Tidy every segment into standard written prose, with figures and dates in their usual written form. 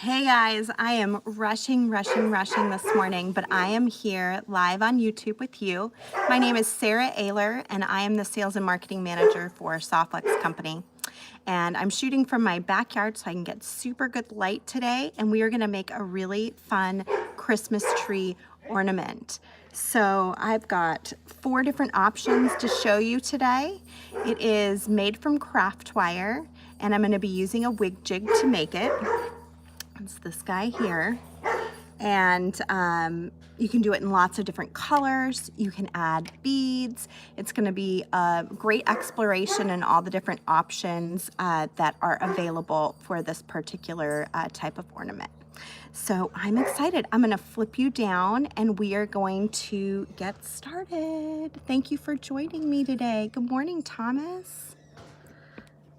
Hey guys, I am rushing this morning, but I am here live on YouTube with you. My name is Sara Oehler, and I am the Sales and Marketing Manager for Softlex Company. And I'm shooting from my backyard so I can get super good light today, and we are gonna make a really fun Christmas tree ornament. So I've got 4 different options to show you today. It is made from craft wire, and I'm gonna be using a wig jig to make it. It's this guy here, and you can do it in lots of different colors. You can add beads. It's going to be a great exploration in all the different options that are available for this particular type of ornament. So I'm excited. I'm going to flip you down and we are going to get started. Thank you for joining me today. Good morning, Thomas.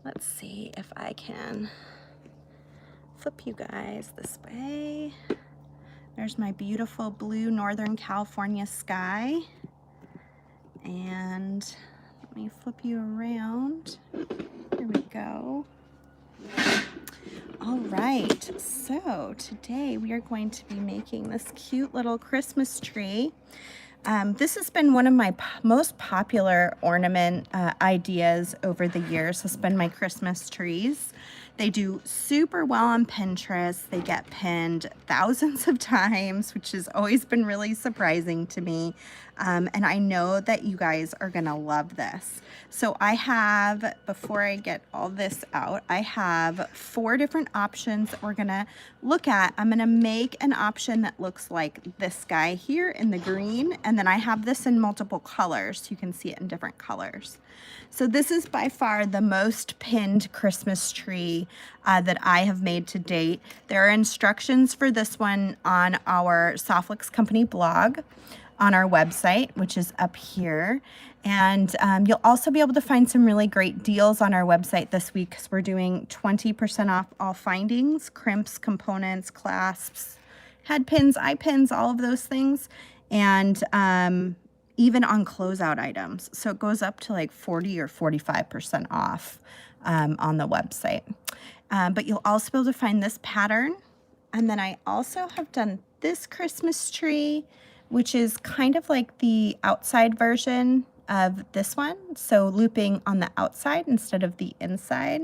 Let's see if I can flip you guys this way. There's my beautiful blue Northern California sky. And let me flip you around. Here we go. All right, so today we are going to be making this cute little Christmas tree. This has been one of my most popular ornament ideas over the years, has been my Christmas trees. They do super well on Pinterest. They get pinned thousands of times, which has always been really surprising to me. And I know that you guys are gonna love this. So I have, before I get all this out, I have 4 different options that we're gonna look at. I'm gonna make an option that looks like this guy here in the green, and then I have this in multiple colors. You can see it in different colors. So this is by far the most pinned Christmas tree that I have made to date. There are instructions for this one on our Softlex Company blog on our website, which is up here. And you'll also be able to find some really great deals on our website this week because we're doing 20% off all findings, crimps, components, clasps, head pins, eye pins, all of those things. And even on closeout items. So it goes up to like 40 or 45% off on the website. But you'll also be able to find this pattern. And then I also have done this Christmas tree, which is kind of like the outside version of this one. So looping on the outside instead of the inside.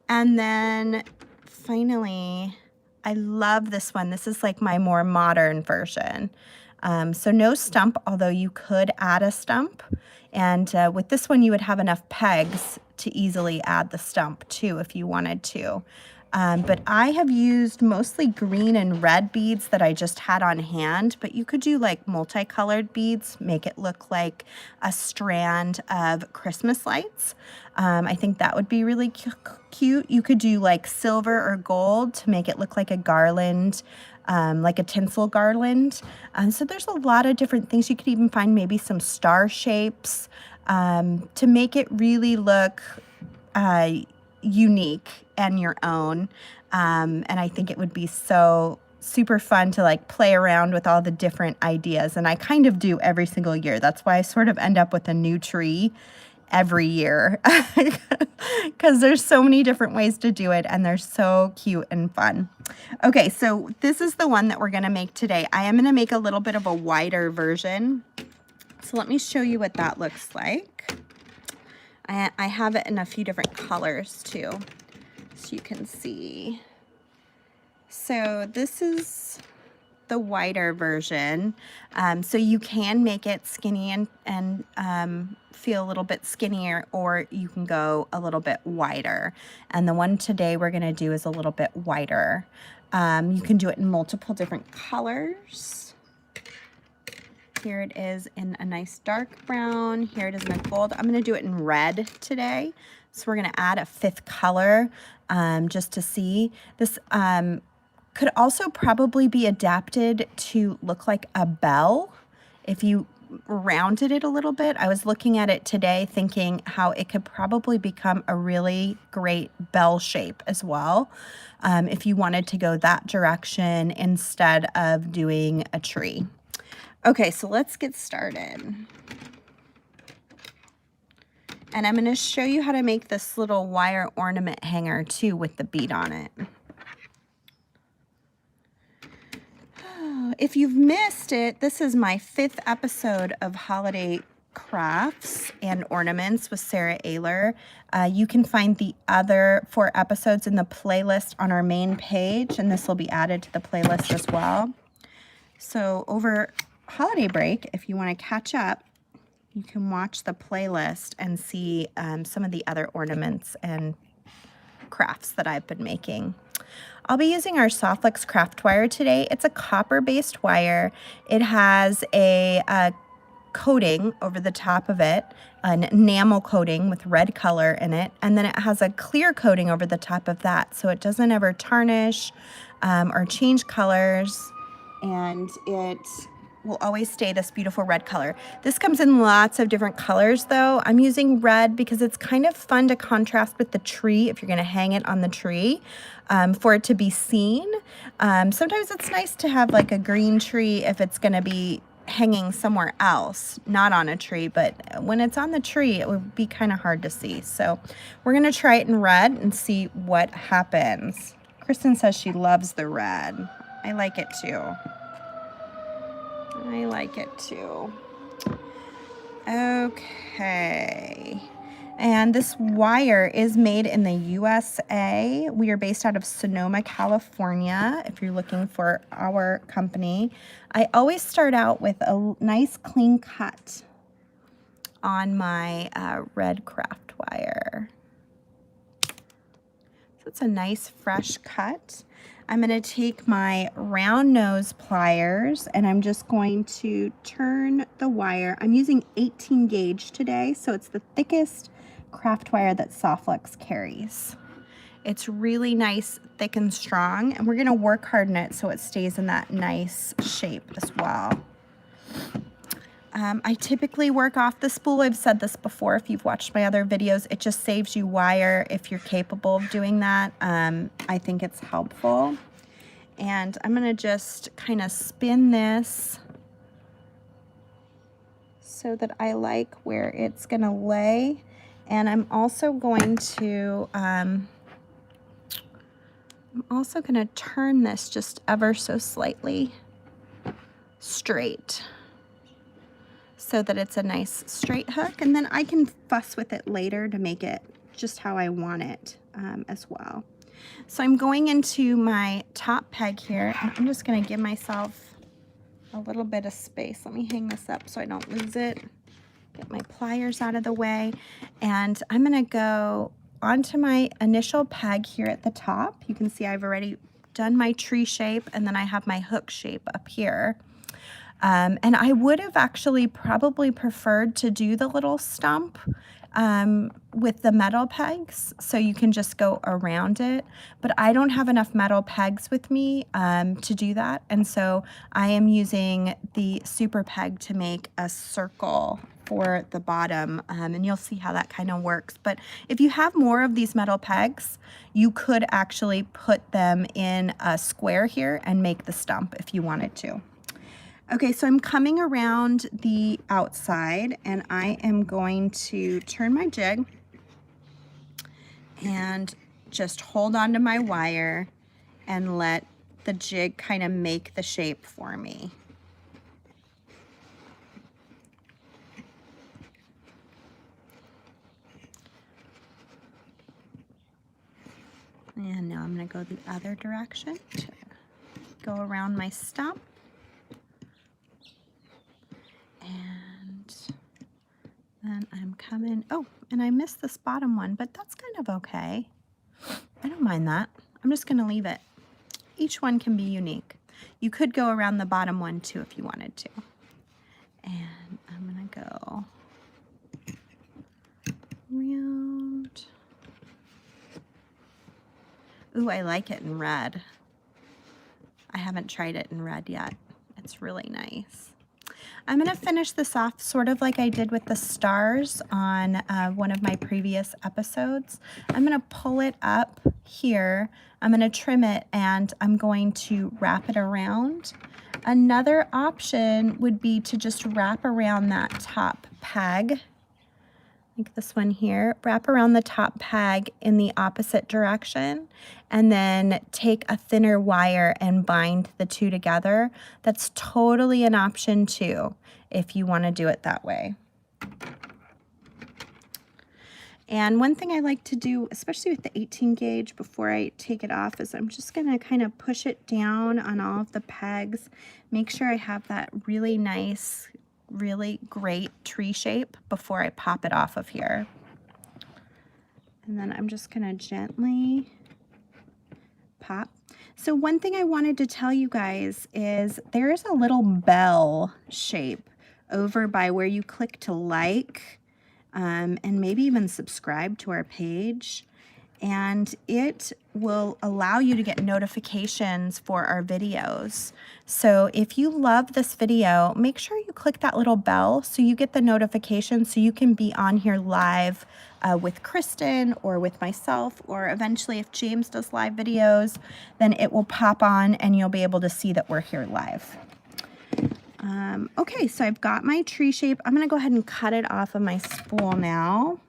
And then finally, I love this one. This is like my more modern version. So no stump, although you could add a stump. And with this one, you would have enough pegs to easily add the stump too if you wanted to. But I have used mostly green and red beads that I just had on hand, but you could do like multicolored beads, make it look like a strand of Christmas lights. I think that would be really cute. You could do like silver or gold to make it look like a garland, like a tinsel garland. So there's a lot of different things. You could even find maybe some star shapes to make it really look unique and your own. And I think it would be so super fun to like play around with all the different ideas. And I kind of do every single year. That's why I sort of end up with a new tree every year because there's so many different ways to do it and they're so cute and fun. Okay, so this is the one that we're gonna make today. I am gonna make a little bit of a wider version. So let me show you what that looks like. I have it in a few different colors too, so you can see. So this is the wider version. So you can make it skinny and feel a little bit skinnier, or you can go a little bit wider. And the one today we're gonna do is a little bit wider. You can do it in multiple different colors. Here it is in a nice dark brown. Here it is in a gold. I'm gonna do it in red today. So we're gonna add a 5th color just to see. This could also probably be adapted to look like a bell if you rounded it a little bit. I was looking at it today thinking how it could probably become a really great bell shape as well if you wanted to go that direction instead of doing a tree. Okay, so let's get started. And I'm going to show you how to make this little wire ornament hanger too with the bead on it. If you've missed it, this is my 5th episode of Holiday Crafts and Ornaments with Sara Oehler. You can find the other 4 episodes in the playlist on our main page, and this will be added to the playlist as well. So over holiday break, if you want to catch up, you can watch the playlist and see some of the other ornaments and crafts that I've been making. I'll be using our Softflex craft wire today. It's a copper-based wire. It has a coating over the top of it, an enamel coating with red color in it, and then it has a clear coating over the top of that, so it doesn't ever tarnish or change colors, and it will always stay this beautiful red color. This comes in lots of different colors though. I'm using red because it's kind of fun to contrast with the tree if you're gonna hang it on the tree for it to be seen. Sometimes it's nice to have like a green tree if it's gonna be hanging somewhere else, not on a tree, but when it's on the tree, it would be kind of hard to see. So we're gonna try it in red and see what happens. Kristen says she loves the red. I like it too. I like it too. Okay. And this wire is made in the USA. We are based out of Sonoma, California, if you're looking for our company. I always start out with a nice clean cut on my red craft wire. So it's a nice fresh cut. I'm going to take my round nose pliers and I'm just going to turn the wire. I'm using 18 gauge today, so it's the thickest craft wire that Softflex carries. It's really nice, thick and strong, and we're going to work harden it so it stays in that nice shape as well. I typically work off the spool. I've said this before if you've watched my other videos. It just saves you wire if you're capable of doing that. I think it's helpful. And I'm going to just kind of spin this so that I like where it's going to lay. And I'm also going to turn this just ever so slightly straight, so that it's a nice straight hook, and then I can fuss with it later to make it just how I want it as well. So I'm going into my top peg here, and I'm just going to give myself a little bit of space. Let me hang this up so I don't lose it. Get my pliers out of the way, and I'm going to go onto my initial peg here at the top. You can see I've already done my tree shape, and then I have my hook shape up here. And I would have actually probably preferred to do the little stump with the metal pegs, so you can just go around it, but I don't have enough metal pegs with me to do that, and so I am using the super peg to make a circle for the bottom, and you'll see how that kind of works. But if you have more of these metal pegs, you could actually put them in a square here and make the stump if you wanted to. Okay, so I'm coming around the outside, and I am going to turn my jig and just hold on to my wire and let the jig kind of make the shape for me. And now I'm going to go the other direction to go around my stump. And then I'm coming, oh, and I missed this bottom one, but that's kind of okay. I don't mind that. I'm just going to leave it. Each one can be unique. You could go around the bottom one too if you wanted to. And I'm going to go around. Ooh, I like it in red. I haven't tried it in red yet. It's really nice. I'm going to finish this off sort of like I did with the stars on one of my previous episodes. I'm going to pull it up here. I'm going to trim it, and I'm going to wrap it around. Another option would be to just wrap around that top peg like this one here, wrap around the top peg in the opposite direction, and then take a thinner wire and bind the two together. That's totally an option too, if you want to do it that way. And one thing I like to do, especially with the 18 gauge before I take it off, is I'm just going to kind of push it down on all of the pegs, make sure I have that really nice, really great tree shape before I pop it off of here. And then I'm just going to gently pop. So one thing I wanted to tell you guys is there's a little bell shape over by where you click to like and maybe even subscribe to our page. And it will allow you to get notifications for our videos. So if you love this video, make sure you click that little bell so you get the notification so you can be on here live with Kristen or with myself, or eventually if James does live videos, then it will pop on and you'll be able to see that we're here live. Okay, so I've got my tree shape. I'm gonna go ahead and cut it off of my spool now.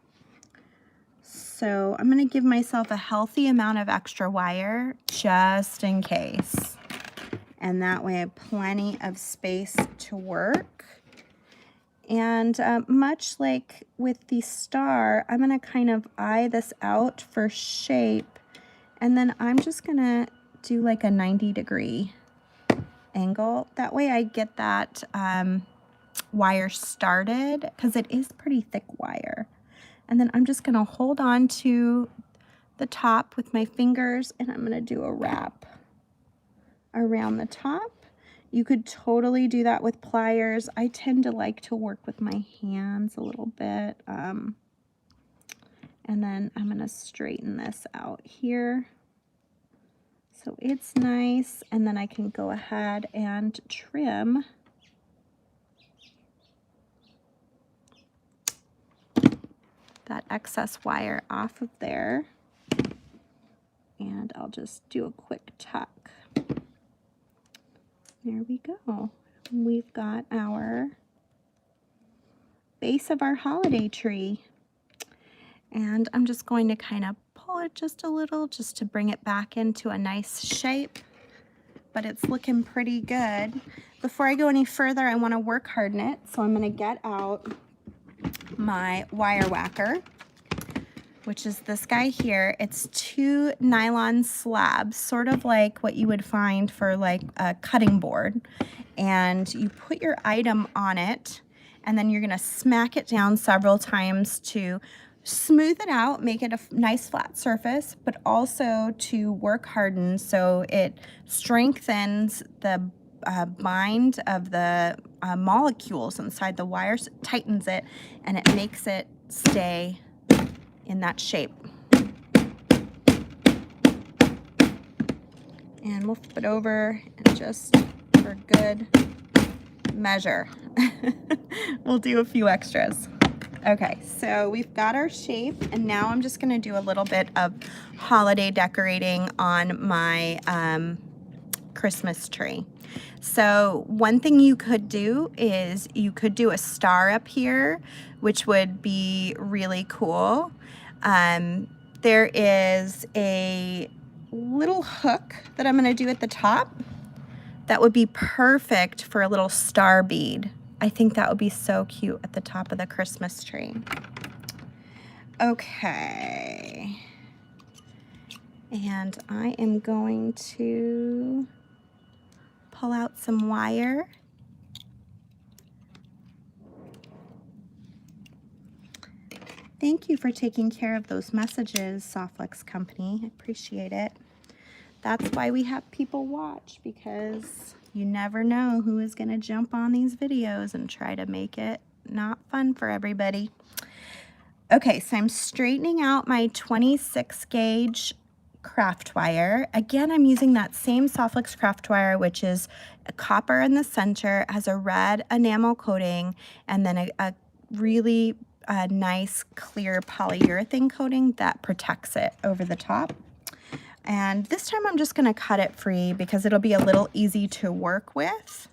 So I'm going to give myself a healthy amount of extra wire just in case. And that way I have plenty of space to work. And much like with the star, I'm going to kind of eye this out for shape. And then I'm just going to do like a 90-degree angle. That way I get that wire started, because it is pretty thick wire. And then I'm just going to hold on to the top with my fingers, and I'm going to do a wrap around the top. You could totally do that with pliers. I tend to like to work with my hands a little bit. And then I'm going to straighten this out here so it's nice. And then I can go ahead and trim that excess wire off of there, and I'll just do a quick tuck. There we go. We've got our base of our holiday tree, and I'm just going to kind of pull it just a little just to bring it back into a nice shape, but it's looking pretty good. Before I go any further, I want to work harden it, so I'm going to get out my wire whacker, which is this guy here. It's 2 nylon slabs, sort of like what you would find for like a cutting board. And you put your item on it, and then you're gonna smack it down several times to smooth it out, make it a nice flat surface, but also to work harden so it strengthens the bind of the molecules inside the wires, tightens it, and it makes it stay in that shape. And we'll flip it over and just for good measure. We'll do a few extras. Okay, so we've got our shape, and now I'm just going to do a little bit of holiday decorating on my Christmas tree. So one thing you could do is you could do a star up here, which would be really cool. There is a little hook that I'm going to do at the top that would be perfect for a little star bead. I think that would be so cute at the top of the Christmas tree. Okay. And I am going to pull out some wire. Thank you for taking care of those messages, Softflex Company. I appreciate it. That's why we have people watch, because you never know who is going to jump on these videos and try to make it not fun for everybody. Okay, so I'm straightening out my 26 gauge craft wire. Again, I'm using that same Softflex craft wire, which is a copper in the center, has a red enamel coating, and then a really nice clear polyurethane coating that protects it over the top. And this time I'm just going to cut it free because it'll be a little easy to work with.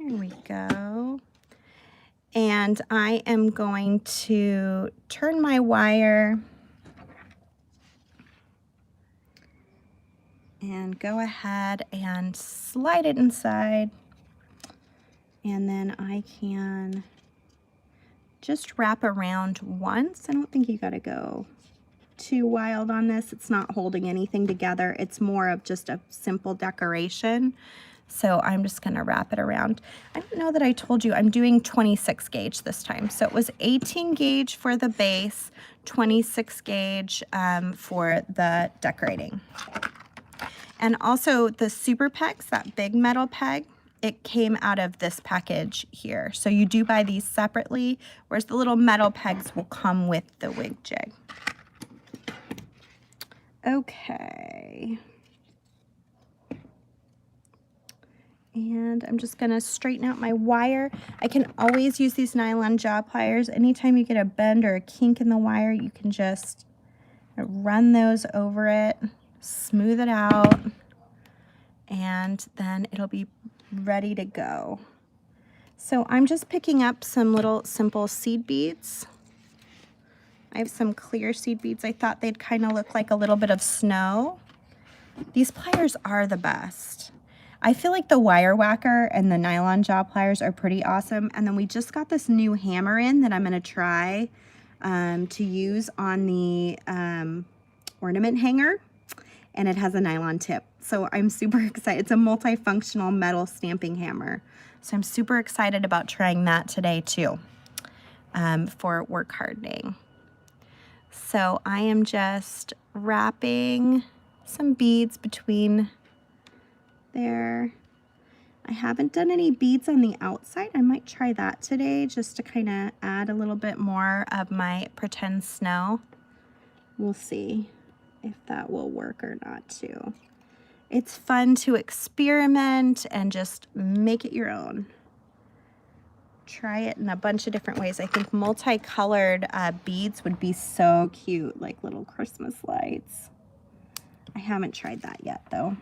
There we go. And I am going to turn my wire and go ahead and slide it inside. And then I can just wrap around once. I don't think you gotta go too wild on this. It's not holding anything together. It's more of just a simple decoration. So I'm just gonna wrap it around. I don't know that I told you I'm doing 26 gauge this time. So it was 18 gauge for the base, 26 gauge for the decorating. And also the super pegs, that big metal peg, it came out of this package here. So you do buy these separately, whereas the little metal pegs will come with the wig jig. Okay. And I'm just gonna straighten out my wire. I can always use these nylon jaw pliers. Anytime you get a bend or a kink in the wire, you can just run those over it, smooth it out, and then it'll be ready to go. So I'm just picking up some little simple seed beads. I have some clear seed beads. I thought they'd kind of look like a little bit of snow. These pliers are the best. I feel like the wire whacker and the nylon jaw pliers are pretty awesome. And then we just got this new hammer in that I'm gonna try to use on the ornament hanger, and it has a nylon tip. So I'm super excited. It's a multifunctional metal stamping hammer. So I'm super excited about trying that today too for work hardening. So I am just wrapping some beads between there. I haven't done any beads on the outside. I might try that today just to kind of add a little bit more of my pretend snow. We'll see if that will work or not too. It's fun to experiment and just make it your own. Try it in a bunch of different ways. I think multicolored beads would be so cute, like little Christmas lights. I haven't tried that yet though.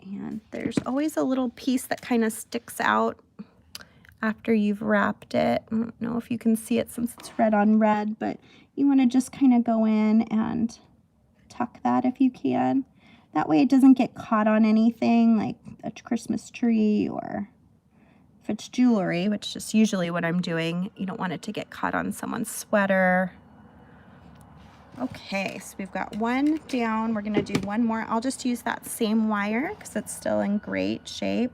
And there's always a little piece that kind of sticks out after you've wrapped it. I don't know if you can see it since it's red on red, but you want to just kind of go in and tuck that if you can. That way it doesn't get caught on anything like a Christmas tree, or if it's jewelry, which is usually what I'm doing, you don't want it to get caught on someone's sweater. Okay, so we've got one down. We're gonna do one more. I'll just use that same wire because it's still in great shape.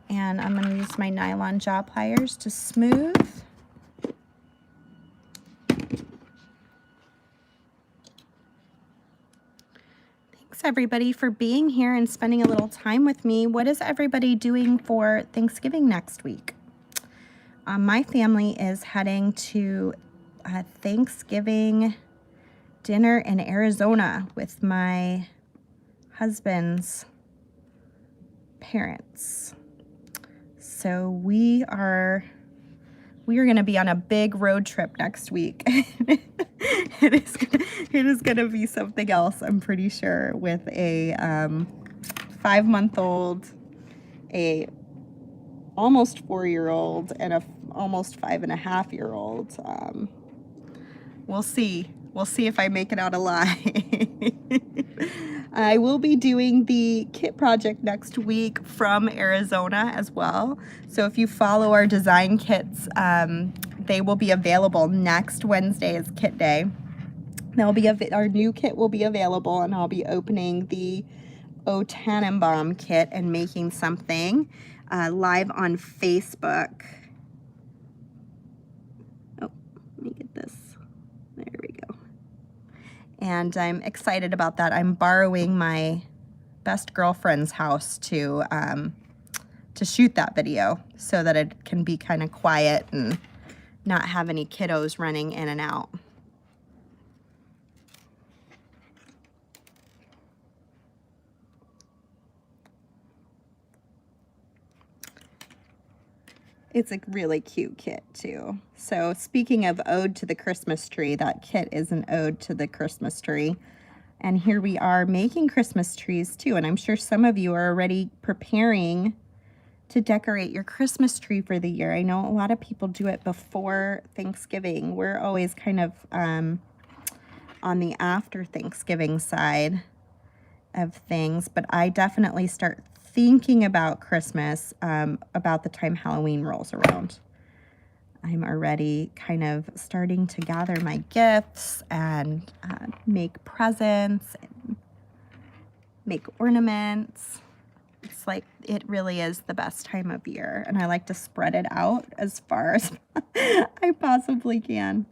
And I'm gonna use my nylon jaw pliers to smooth. Thanks everybody for being here and spending a little time with me. What is everybody doing for Thanksgiving next week? My family is heading to Thanksgiving dinner in Arizona with my husband's parents. So we are going to be on a big road trip next week. It is going to be something else, I'm pretty sure, with a 5-month-old, a almost 4-year-old, and a almost 5.5-year-old. We'll see. We'll see if I make it out alive. I will be doing the kit project next week from Arizona as well. So if you follow our design kits, they will be available next Wednesday is kit day. Our new kit will be available, and I'll be opening the O Tannenbaum kit and making something live on Facebook. Oh, let me get this. There we go. And I'm excited about that. I'm borrowing my best girlfriend's house to shoot that video so that it can be kind of quiet and not have any kiddos running in and out. It's a really cute kit too. So speaking of ode to the Christmas tree, that kit is an ode to the Christmas tree. And here we are making Christmas trees too. And I'm sure some of you are already preparing to decorate your Christmas tree for the year. I know a lot of people do it before Thanksgiving. We're always kind of on the after Thanksgiving side of things, but I definitely start thinking about Christmas about the time Halloween rolls around. I'm already kind of starting to gather my gifts and make presents and make ornaments. It's like, it really is the best time of year, and I like to spread it out as far as I possibly can.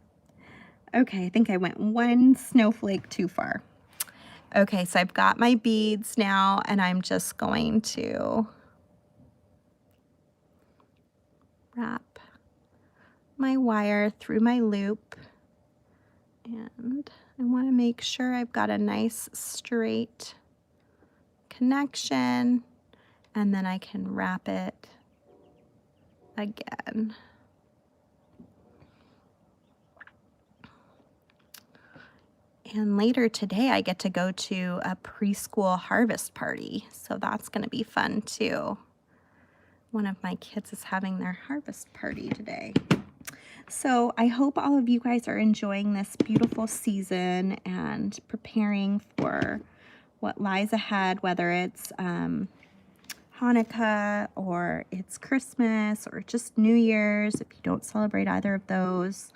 Okay, I think I went one snowflake too far. Okay, so I've got my beads now, and I'm just going to wrap my wire through my loop, and I want to make sure I've got a nice straight connection, and then I can wrap it again. And later today I get to go to a preschool harvest party, so that's going to be fun too. One of my kids is having their harvest party today. So I hope all of you guys are enjoying this beautiful season and preparing for what lies ahead, whether it's Hanukkah or it's Christmas or just New Year's, if you don't celebrate either of those.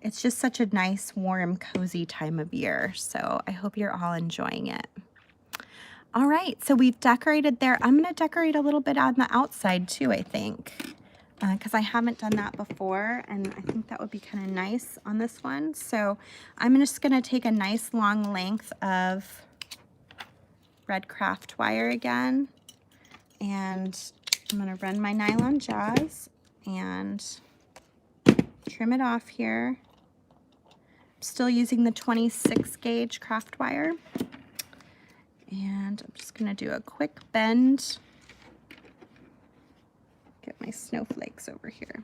It's just such a nice, warm, cozy time of year. So I hope you're all enjoying it. All right, so we've decorated there. I'm going to decorate a little bit on the outside too, I think, because I haven't done that before, and I think that would be kind of nice on this one. So I'm just going to take a nice long length of red craft wire again, and I'm going to run my nylon jaws and trim it off here. I'm still using the 26 gauge craft wire. And I'm just going to do a quick bend. Get my snowflakes over here.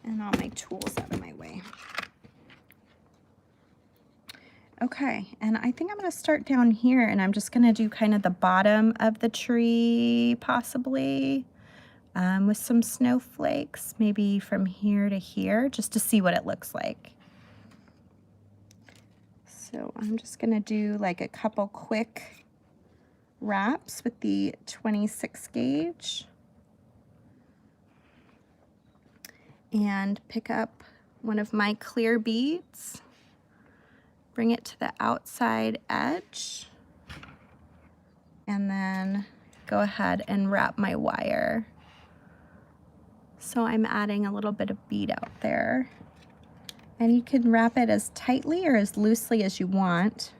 And all my tools out of my way. Okay, and I think I'm going to start down here, and I'm just going to do kind of the bottom of the tree, possibly, with some snowflakes, maybe from here to here, just to see what it looks like. So I'm just going to do like a couple quick wraps with the 26 gauge and pick up one of my clear beads, bring it to the outside edge, and then go ahead and wrap my wire. So I'm adding a little bit of bead out there, and you can wrap it as tightly or as loosely as you want.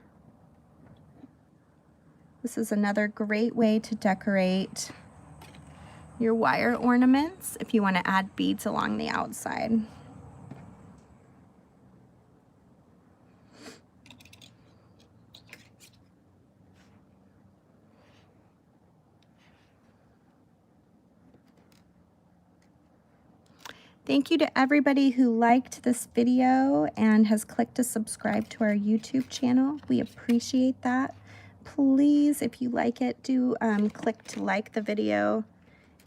This is another great way to decorate your wire ornaments if you want to add beads along the outside. Thank you to everybody who liked this video and has clicked to subscribe to our YouTube channel. We appreciate that. Please, if you like it, do click to like the video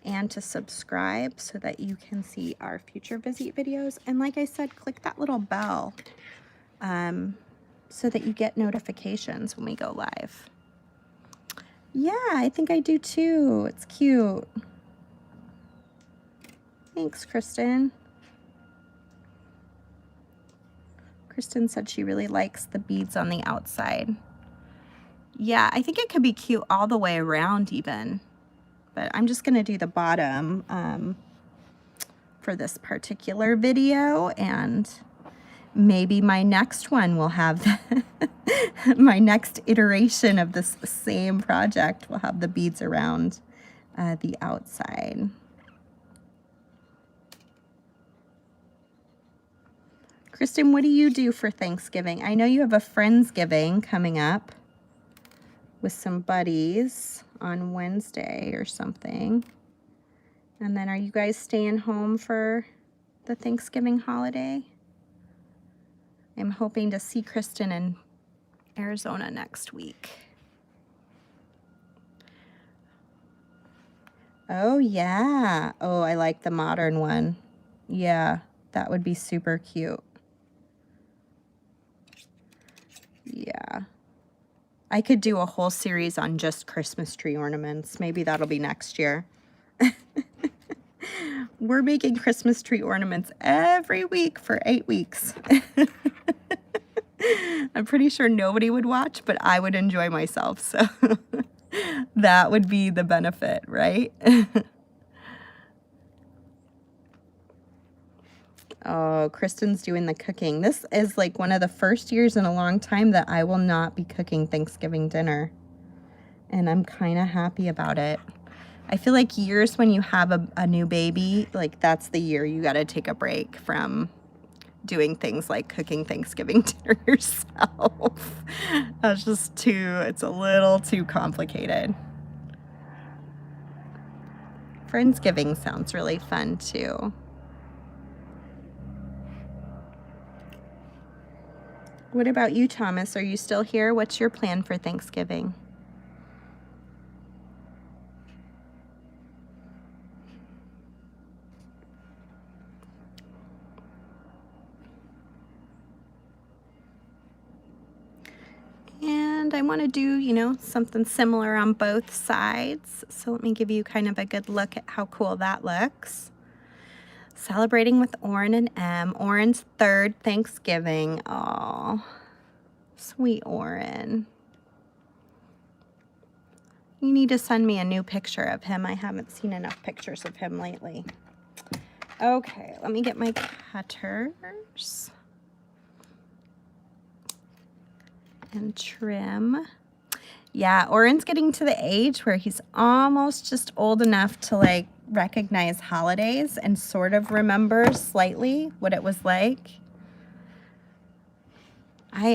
and to subscribe so that you can see our future videos. And like I said, click that little bell so that you get notifications when we go live. Yeah, I think I do too. It's cute. Thanks, Kristen. Kristen said she really likes the beads on the outside. Yeah, I think it could be cute all the way around even, but I'm just going to do the bottom for this particular video, and maybe my next one will have my next iteration of this same project will have the beads around the outside. Kristen, what do you do for Thanksgiving? I know you have a Friendsgiving coming up with some buddies on Wednesday or something. And then are you guys staying home for the Thanksgiving holiday? I'm hoping to see Kristen in Arizona next week. Oh yeah. Oh, I like the modern one. Yeah, that would be super cute. Yeah. I could do a whole series on just Christmas tree ornaments. Maybe that'll be next year. We're making Christmas tree ornaments every week for 8 weeks. I'm pretty sure nobody would watch, but I would enjoy myself. So that would be the benefit, right? Oh, Kristen's doing the cooking. This is like one of the first years in a long time that I will not be cooking Thanksgiving dinner. And I'm kind of happy about it. I feel like years when you have a new baby, like that's the year you got to take a break from doing things like cooking Thanksgiving dinner yourself. That's just it's a little too complicated. Friendsgiving sounds really fun too. What about you, Thomas? Are you still here? What's your plan for Thanksgiving? And I want to do, you know, something similar on both sides. So let me give you kind of a good look at how cool that looks. Celebrating with Orrin and M. Orrin's 3rd Thanksgiving. Oh, sweet Orrin. You need to send me a new picture of him. I haven't seen enough pictures of him lately. Okay, let me get my cutters and trim. Yeah, Orrin's getting to the age where he's almost just old enough to like recognize holidays and sort of remember slightly what it was like.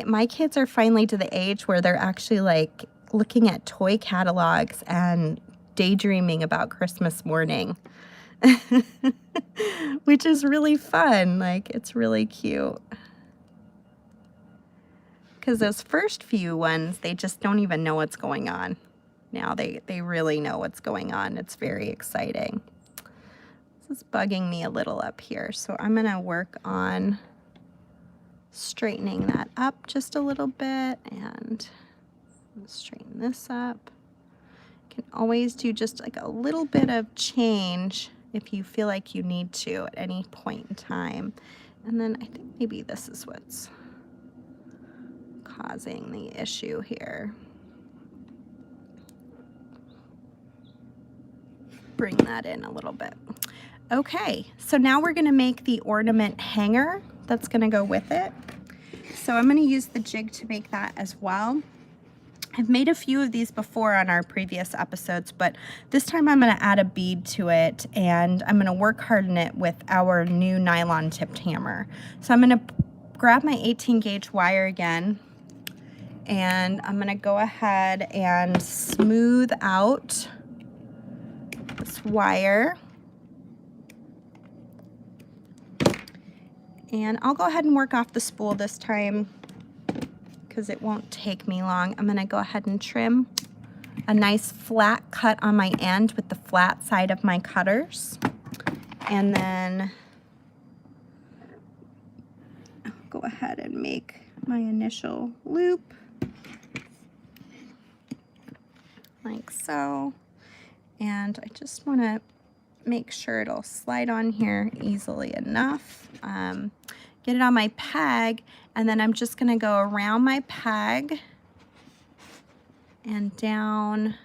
My kids are finally to the age where they're actually like looking at toy catalogs and daydreaming about Christmas morning, which is really fun. Like, it's really cute. Because those first few ones, they just don't even know what's going on. Now they really know what's going on. It's very exciting. This is bugging me a little up here, so I'm going to work on straightening that up just a little bit and straighten this up. You can always do just like a little bit of change if you feel like you need to at any point in time. And then I think maybe this is what's causing the issue here. Bring that in a little bit. Okay, so now we're gonna make the ornament hanger that's gonna go with it. So I'm gonna use the jig to make that as well. I've made a few of these before on our previous episodes, but this time I'm gonna add a bead to it and I'm gonna work harden it with our new nylon tipped hammer. So I'm gonna grab my 18 gauge wire again, and I'm gonna go ahead and smooth out this wire. And I'll go ahead and work off the spool this time because it won't take me long. I'm gonna go ahead and trim a nice flat cut on my end with the flat side of my cutters. And then I'll go ahead and make my initial loop like so. And I just wanna make sure it'll slide on here easily enough. Get it on my peg, and then I'm just gonna go around my peg and down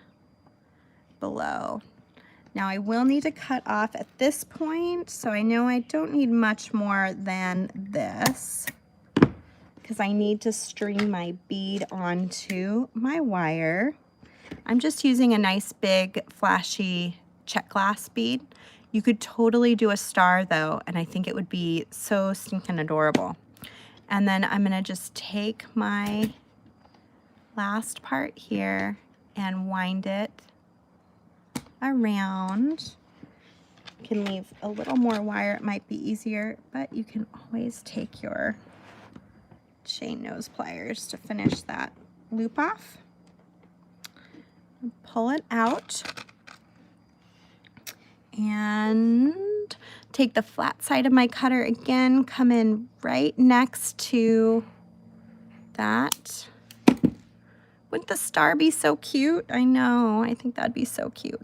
below. Now I will need to cut off at this point, so I know I don't need much more than this because I need to string my bead onto my wire. I'm just using a nice big flashy check glass bead. You could totally do a star though, and I think it would be so stinking adorable. And then I'm gonna just take my last part here and wind it around. You can leave a little more wire, it might be easier, but you can always take your chain nose pliers to finish that loop off. Pull it out and take the flat side of my cutter again, come in right next to that. Wouldn't the star be so cute? I know, I think that'd be so cute.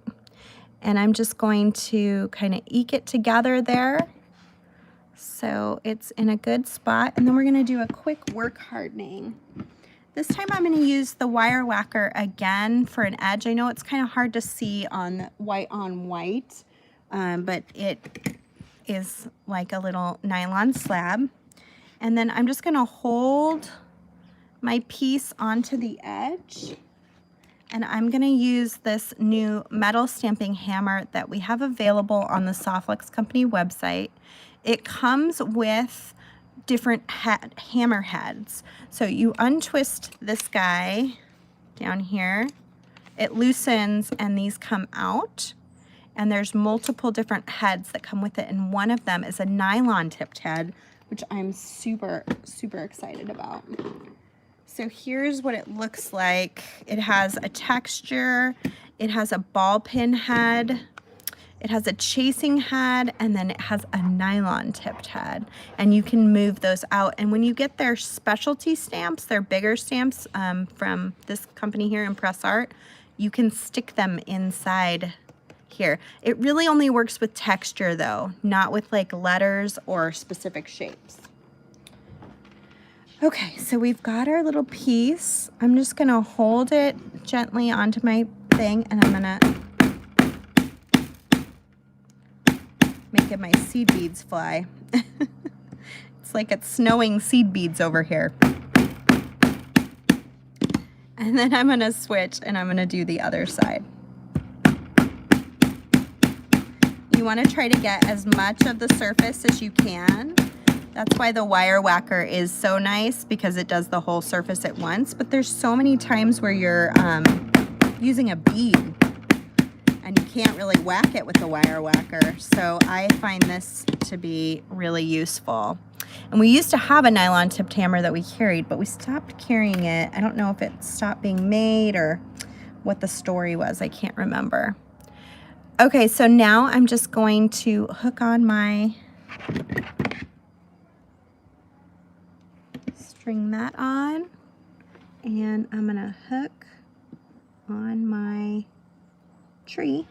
And I'm just going to kind of eke it together there so it's in a good spot. And then we're gonna do a quick work hardening. This time I'm gonna use the wire whacker again for an edge. I know it's kind of hard to see on white on white, but it is like a little nylon slab. And then I'm just gonna hold my piece onto the edge, and I'm gonna use this new metal stamping hammer that we have available on the Soflex Company website. It comes with different hammer heads. So you untwist this guy down here, it loosens and these come out, and there's multiple different heads that come with it, and one of them is a nylon tipped head, which I'm super excited about. So here's what it looks like. It has a texture, it has a ball pin head, it has a chasing head, and then it has a nylon tipped head. And you can move those out. And when you get their specialty stamps, their bigger stamps from this company here, Impress Art, you can stick them inside here. It really only works with texture though, not with like letters or specific shapes. Okay, so we've got our little piece. I'm just gonna hold it gently onto my thing, and I'm gonna make it my seed beads fly. It's like it's snowing seed beads over here. And then I'm gonna switch and I'm gonna do the other side. You wanna try to get as much of the surface as you can. That's why the wire whacker is so nice, because it does the whole surface at once. But there's so many times where you're using a bead and you can't really whack it with the wire whacker. So I find this to be really useful. And we used to have a nylon tipped hammer that we carried, but we stopped carrying it. I don't know if it stopped being made or what the story was. I can't remember. Okay, so now I'm just going to hook on my string that on, and I'm gonna hook on my tree,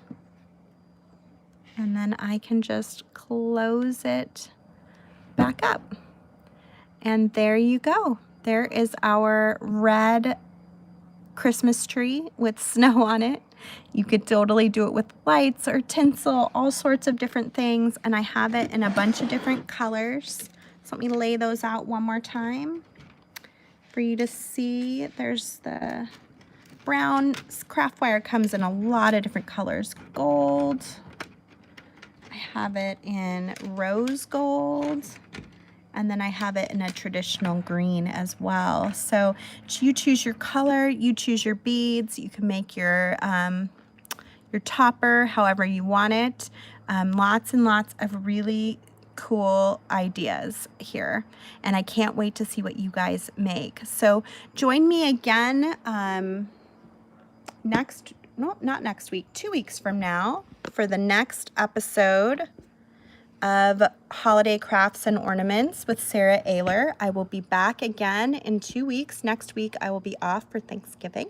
and then I can just close it back up. And there you go. There is our red Christmas tree with snow on it. You could totally do it with lights or tinsel, all sorts of different things, and I have it in a bunch of different colors. So let me lay those out one more time for you to see. There's the brown. Craft wire comes in a lot of different colors. Gold. I have it in rose gold. And then I have it in a traditional green as well. So you choose your color, you choose your beads. You can make your topper however you want it. Lots and lots of really cool ideas here, and I can't wait to see what you guys make. So join me again not next week, 2 weeks from now, for the next episode of Holiday Crafts and Ornaments with Sara Oehler. I will be back again in 2 weeks. Next week I will be off for Thanksgiving.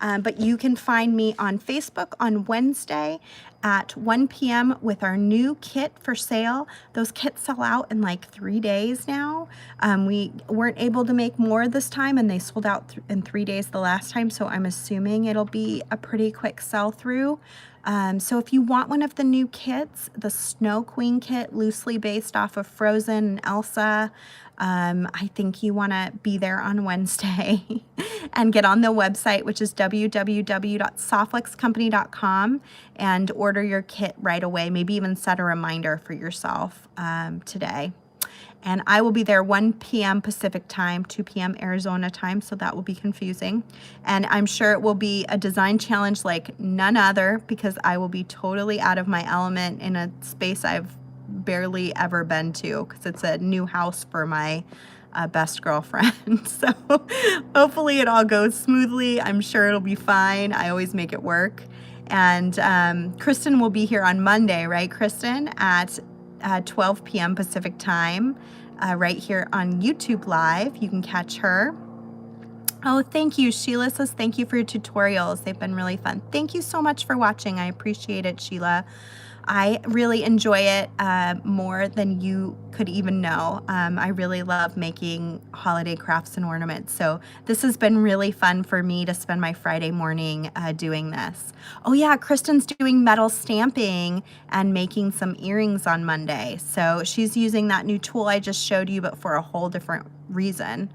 But you can find me on Facebook on Wednesday at 1 p.m. with our new kit for sale. Those kits sell out in like 3 days now. We weren't able to make more this time, and they sold out in 3 days the last time, so I'm assuming it'll be a pretty quick sell through. So if you want one of the new kits, the Snow Queen kit, loosely based off of Frozen and Elsa, I think you want to be there on Wednesday and get on the website, which is www.soflexcompany.com, and order your kit right away. Maybe even set a reminder for yourself today. And I will be there 1 p.m. Pacific time, 2 p.m. Arizona time, so that will be confusing. And I'm sure it will be a design challenge like none other, because I will be totally out of my element in a space I've barely ever been to, because it's a new house for my best girlfriend. So hopefully it all goes smoothly. I'm sure it'll be fine. I always make it work. And Kristen will be here on Monday, right, Kristen, at 12 p.m. Pacific time, right here on YouTube Live. You can catch her. Oh, thank you. Sheila says thank you for your tutorials. They've been really fun. Thank you so much for watching. I appreciate it, Sheila. I really enjoy it more than you could even know. I really love making holiday crafts and ornaments. So this has been really fun for me to spend my Friday morning doing this. Oh yeah, Kristen's doing metal stamping and making some earrings on Monday. So she's using that new tool I just showed you, but for a whole different reason.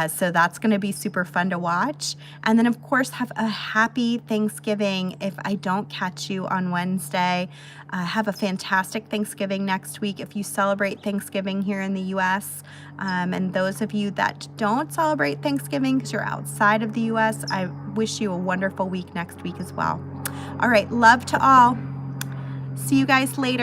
So that's going to be super fun to watch. And then of course, have a happy Thanksgiving. If I don't catch you on Wednesday, have a fantastic Thanksgiving next week if you celebrate Thanksgiving here in the US. And those of you that don't celebrate Thanksgiving because you're outside of the US, I wish you a wonderful week next week as well. All right, love to all. See you guys later.